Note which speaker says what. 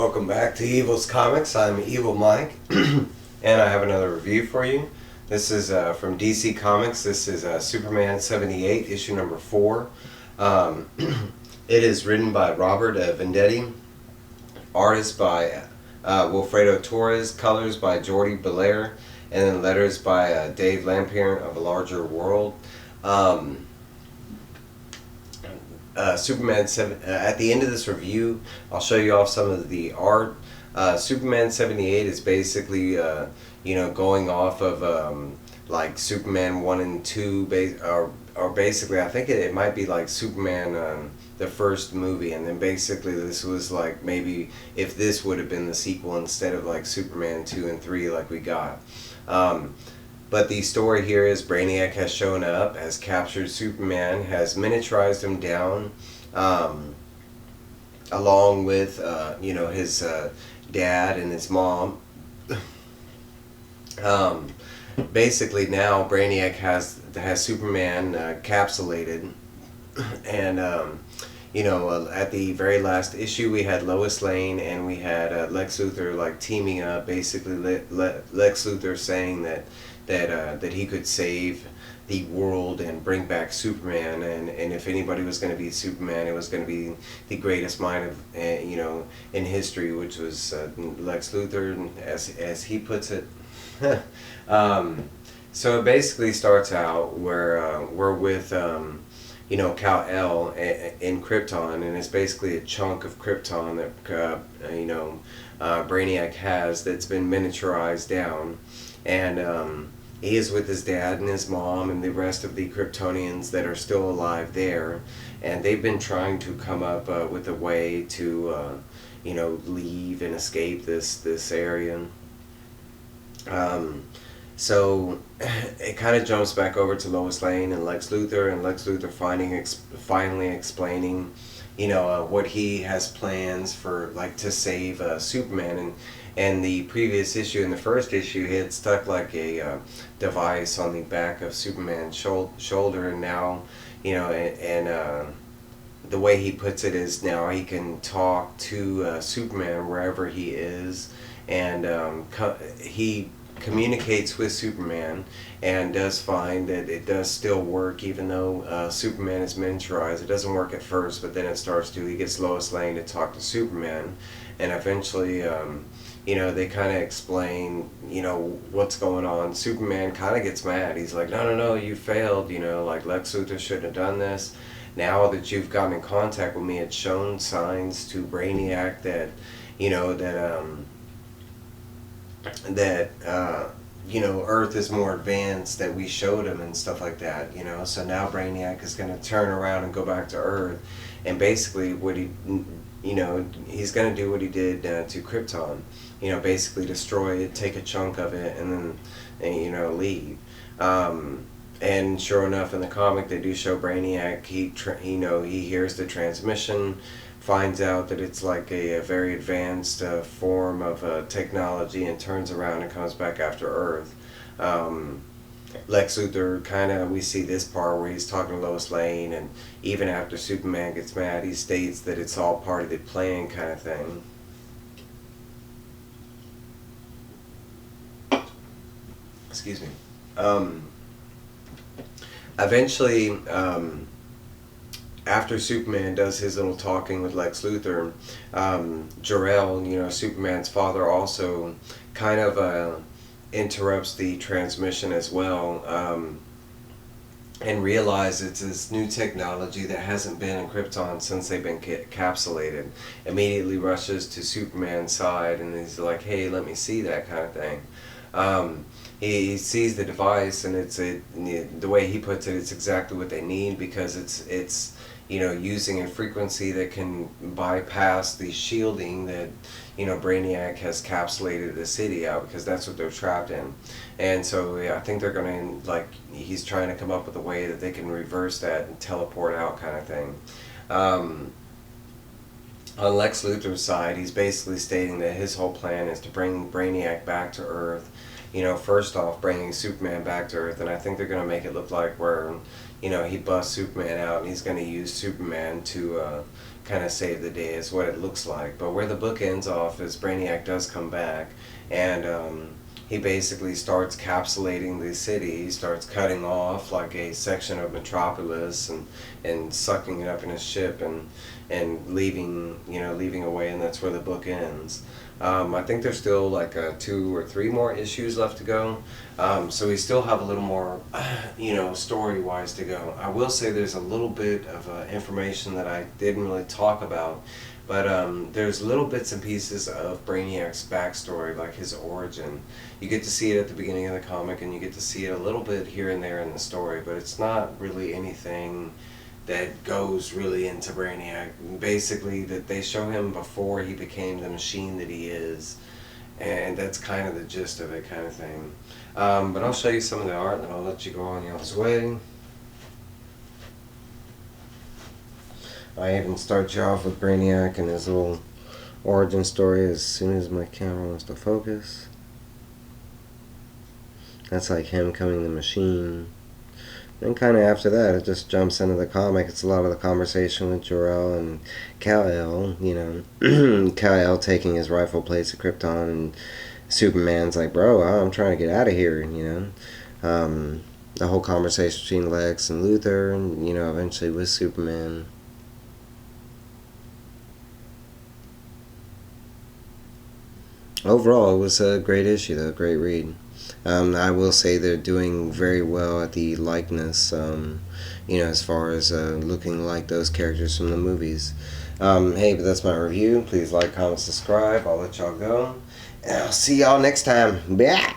Speaker 1: Welcome back to Evil's Comics. I'm Evil Mike, and I have another review for you. This is from DC Comics. This is Superman 78, issue number 4. It is written by Robert Venditti, artist by Wilfredo Torres, colors by Jordie, Bellaire, and then letters by Dave Lanphear of A Larger World. Superman 7. At the end of this review, I'll show you off some of the art. Superman 78 is basically, going off of like Superman 1 and 2, or basically, I think it might be like Superman, the first movie, and then basically this was like maybe if this would have been the sequel instead of like Superman 2 and 3 like we got. But the story here is Brainiac has shown up, has captured Superman, has miniaturized him down, along with, his dad and his mom. Basically now Brainiac has Superman capsulated, and at the very last issue we had Lois Lane and we had Lex Luthor like teaming up. Basically, Lex Luthor saying that he could save the world and bring back Superman, and if anybody was going to be Superman, it was going to be the greatest mind of in history, which was Lex Luthor, as he puts it. So it basically starts out where we're with Kal-El in Krypton, and it's basically a chunk of Krypton that Brainiac has that's been miniaturized down, and he is with his dad and his mom and the rest of the Kryptonians that are still alive there, and they've been trying to come up with a way to leave and escape this area. So it kind of jumps back over to Lois Lane and Lex Luthor finally explaining what he has plans for, like, to save Superman. And the previous issue, in the first issue, he had stuck like a device on the back of Superman's shoulder, and now, the way he puts it is now he can talk to Superman wherever he is, and he communicates with Superman and does find that it does still work, even though Superman is miniaturized. It doesn't work at first, but then it starts to. He gets Lois Lane to talk to Superman, and eventually they kind of explain what's going on. Superman kind of gets mad. He's like, no, you failed, like Lex Luthor shouldn't have done this. Now that you've gotten in contact with me, it's shown signs to Brainiac that Earth is more advanced, that we showed him and stuff like that, so now Brainiac is going to turn around and go back to Earth, and basically what he's going to do what he did to Krypton, basically destroy it, take a chunk of it, and then leave. And sure enough, in the comic they do show Brainiac. He hears the transmission, finds out that it's like a very advanced form of technology, and turns around and comes back after Earth. Lex Luthor we see this part where he's talking to Lois Lane, and even after Superman gets mad, he states that it's all part of the plan, kind of thing. Excuse me. Eventually, after Superman does his little talking with Lex Luthor, Jor-El, Superman's father, also kind of interrupts the transmission as well, and realizes this new technology that hasn't been in Krypton since they've been capsulated. Immediately rushes to Superman's side, and he's like, hey, let me see that, kind of thing. He sees the device, and the way he puts it, it's exactly what they need, because it's using a frequency that can bypass the shielding that Brainiac has capsulated the city out, because that's what they're trapped in. And so I think they're going to, he's trying to come up with a way that they can reverse that and teleport out, kind of thing. On Lex Luthor's side, he's basically stating that his whole plan is to bring Brainiac back to Earth. First off, bringing Superman back to Earth, and I think they're going to make it look like where, he busts Superman out and he's going to use Superman to kind of save the day is what it looks like. But where the book ends off is Brainiac does come back, and he basically starts capsulating the city. He starts cutting off like a section of Metropolis and sucking it up in his ship and leaving away, and that's where the book ends. I think there's still like 2 or 3 more issues left to go, so we still have a little more, story-wise to go. I will say there's a little bit of information that I didn't really talk about, but there's little bits and pieces of Brainiac's backstory, like his origin. You get to see it at the beginning of the comic, and you get to see it a little bit here and there in the story, but it's not really anything that goes really into Brainiac. Basically, that they show him before he became the machine that he is, and that's kind of the gist of it, kind of thing. But I'll show you some of the art, and then I'll let you go on y'all's way. I even start you off with Brainiac and his little origin story as soon as my camera wants to focus. That's like him coming the machine. Then kind of after that, it just jumps into the comic. It's a lot of the conversation with Jor-El and Kal-El, Kal-El taking his rightful place at Krypton, and Superman's like, bro, I'm trying to get out of here, The whole conversation between Lex and Luthor, and, eventually with Superman. Overall, it was a great issue, though, great read. I will say they're doing very well at the likeness, as far as looking like those characters from the movies. Hey, but that's my review. Please like, comment, subscribe. I'll let y'all go. And I'll see y'all next time. Bye!